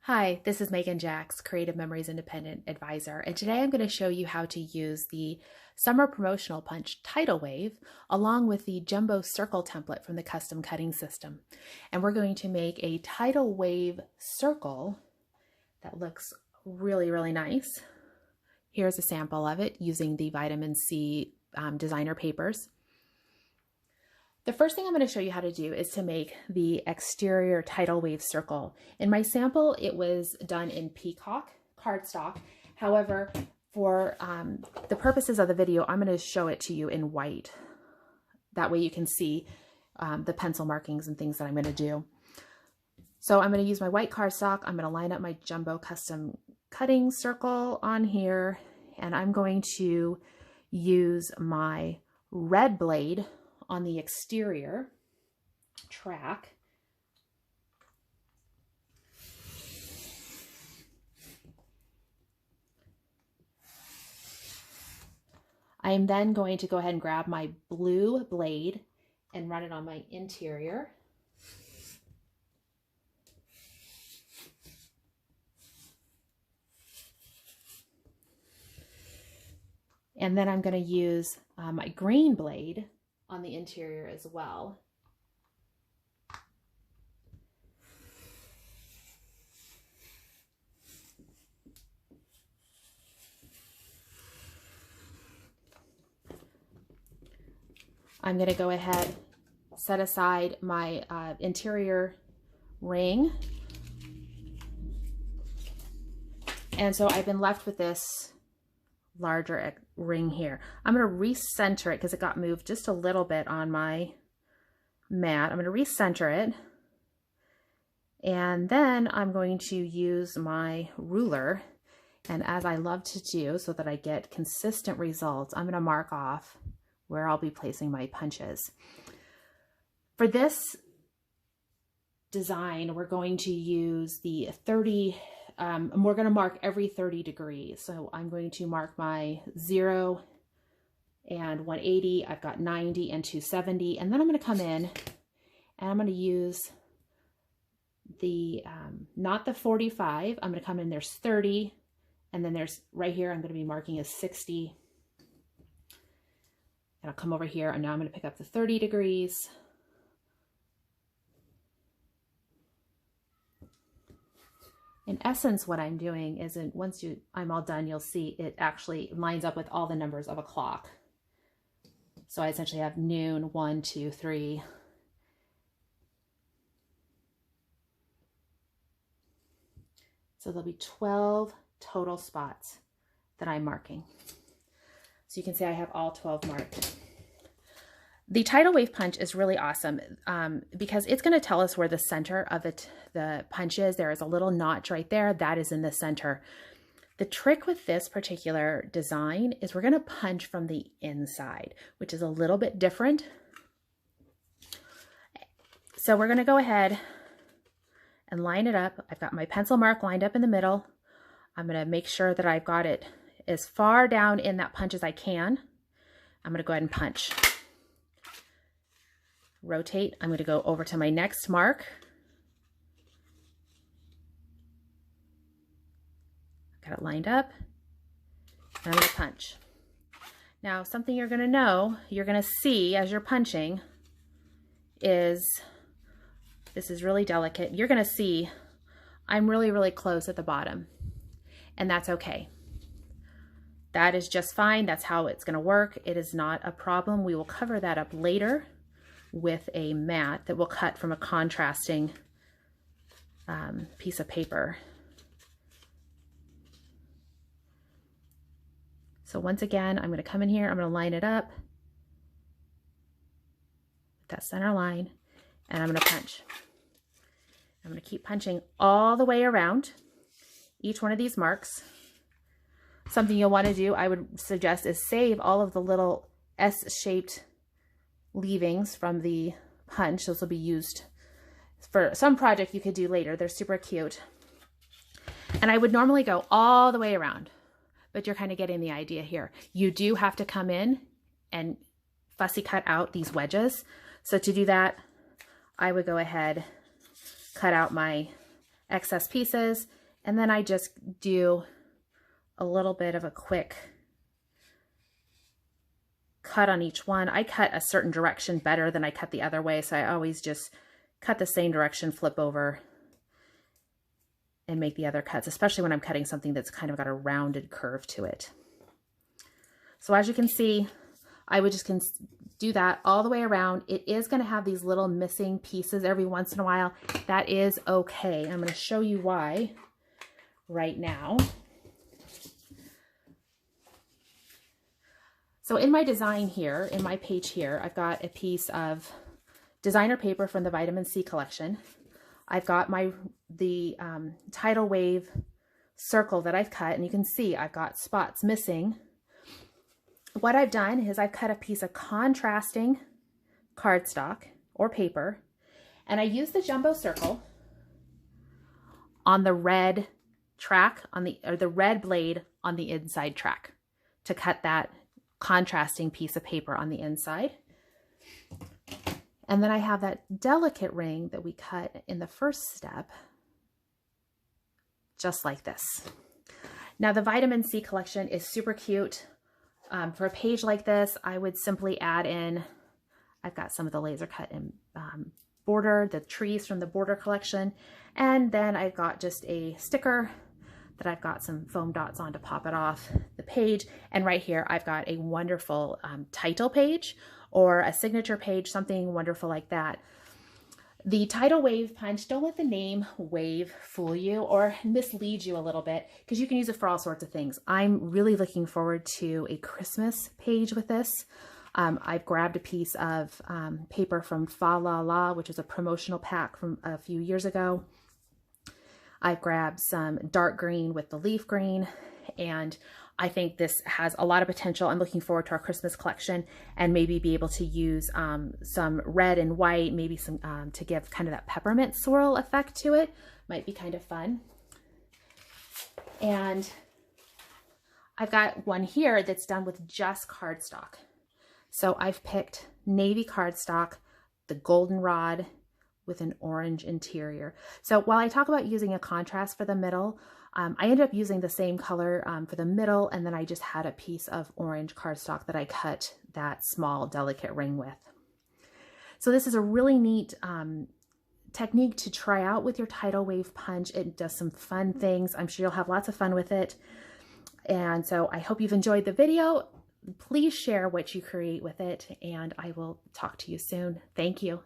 Hi, this is Megan Jacks, Creative Memories Independent Advisor, and today I'm going to show you how to use the Summer Promotional Punch Tidal Wave along with the Jumbo Circle template from the Custom Cutting System. And we're going to make a tidal wave circle that looks really nice. Here's a sample of it using the Vitamin C designer papers. The first thing I'm going to show you how to do is to make the exterior tidal wave circle. In my sample, it was done in peacock cardstock. However, for the purposes of the video, I'm going to show it to you in white. That way you can see the pencil markings and things that I'm going to do. So I'm going to use my white cardstock. I'm going to line up my jumbo custom cutting circle on here, and I'm going to use my red blade on the exterior track. I am then going to go ahead and grab my blue blade and run it on my interior. And then I'm going to use my green blade on the interior as well. I'm going to go ahead, set aside my interior ring. And so I've been left with this larger ring here. I'm going to recenter it because it got moved just a little bit on my mat. I'm going to recenter it, and then I'm going to use my ruler, and as I love to do so that I get consistent results, I'm going to mark off where I'll be placing my punches. For this design, we're going to use the 30 and we're going to mark every 30 degrees. So I'm going to mark my 0 and 180. I've got 90 and 270. And then I'm going to come in and I'm going to use the, not the 45. I'm going to come in, there's 30. And then there's right here, I'm going to be marking as 60. And I'll come over here and now I'm going to pick up the 30 degrees. In essence, what I'm doing is once I'm all done, you'll see it actually lines up with all the numbers of a clock. So I essentially have noon, 1, 2, 3. So there'll be 12 total spots that I'm marking. So you can see I have all 12 marked. The tidal wave punch is really awesome because it's going to tell us where the center of the punch is. There is a little notch right there. That is in the center. The trick with this particular design is we're going to punch from the inside, which is a little bit different. So we're going to go ahead and line it up. I've got my pencil mark lined up in the middle. I'm going to make sure that I've got it as far down in that punch as I can. I'm going to go ahead and punch. Rotate. I'm going to go over to my next mark. Got it lined up. And I'm going to punch. Now, something you're going to know, you're going to see as you're punching is, this is really delicate. You're going to see I'm really close at the bottom, and that's okay. That is just fine. That's how it's going to work. It is not a problem. We will cover that up later with a mat that will cut from a contrasting piece of paper. So once again, I'm going to come in here, I'm going to line it up with that center line, and I'm going to punch. I'm going to keep punching all the way around each one of these marks. Something you'll want to do, I would suggest, is save all of the little S-shaped leavings from the punch. Those will be used for some project you could do later. They're super cute. And I would normally go all the way around, but you're kind of getting the idea here. You do have to come in and fussy cut out these wedges. So to do that, I would go ahead, cut out my excess pieces, and then I just do a little bit of a quick cut on each one. I cut a certain direction better than I cut the other way, so I always just cut the same direction, flip over, and make the other cuts, especially when I'm cutting something that's kind of got a rounded curve to it. So as you can see, I would just do that all the way around. It is going to have these little missing pieces every once in a while. That is okay. I'm going to show you why right now. So in my design here, in my page here, I've got a piece of designer paper from the Vitamin C collection. I've got the tidal wave circle that I've cut, and you can see I've got spots missing. What I've done is I've cut a piece of contrasting cardstock or paper, and I used the jumbo circle on the red track or the red blade on the inside track to cut that contrasting piece of paper on the inside. And then I have that delicate ring that we cut in the first step, just like this. Now the Vitamin C collection is super cute. For a page like this, I would simply add in, I've got some of the laser cut in border, the trees from the border collection, and then I've got just a sticker that I've got some foam dots on to pop it off the page. And right here, I've got a wonderful title page or a signature page, something wonderful like that. The Tidal Wave Punch, don't let the name Wave fool you or mislead you a little bit, because you can use it for all sorts of things. I'm really looking forward to a Christmas page with this. I've grabbed a piece of paper from Fa La La, which is a promotional pack from a few years ago. I've grabbed some dark green with the leaf green, and I think this has a lot of potential. I'm looking forward to our Christmas collection and maybe be able to use some red and white, maybe some to give kind of that peppermint swirl effect to it. Might be kind of fun. And I've got one here that's done with just cardstock. So I've picked navy cardstock, the goldenrod with an orange interior. So while I talk about using a contrast for the middle, I ended up using the same color for the middle, and then I just had a piece of orange cardstock that I cut that small delicate ring with. So this is a really neat technique to try out with your Tidal Wave Punch. It does some fun things. I'm sure you'll have lots of fun with it. And so I hope you've enjoyed the video. Please share what you create with it, and I will talk to you soon. Thank you.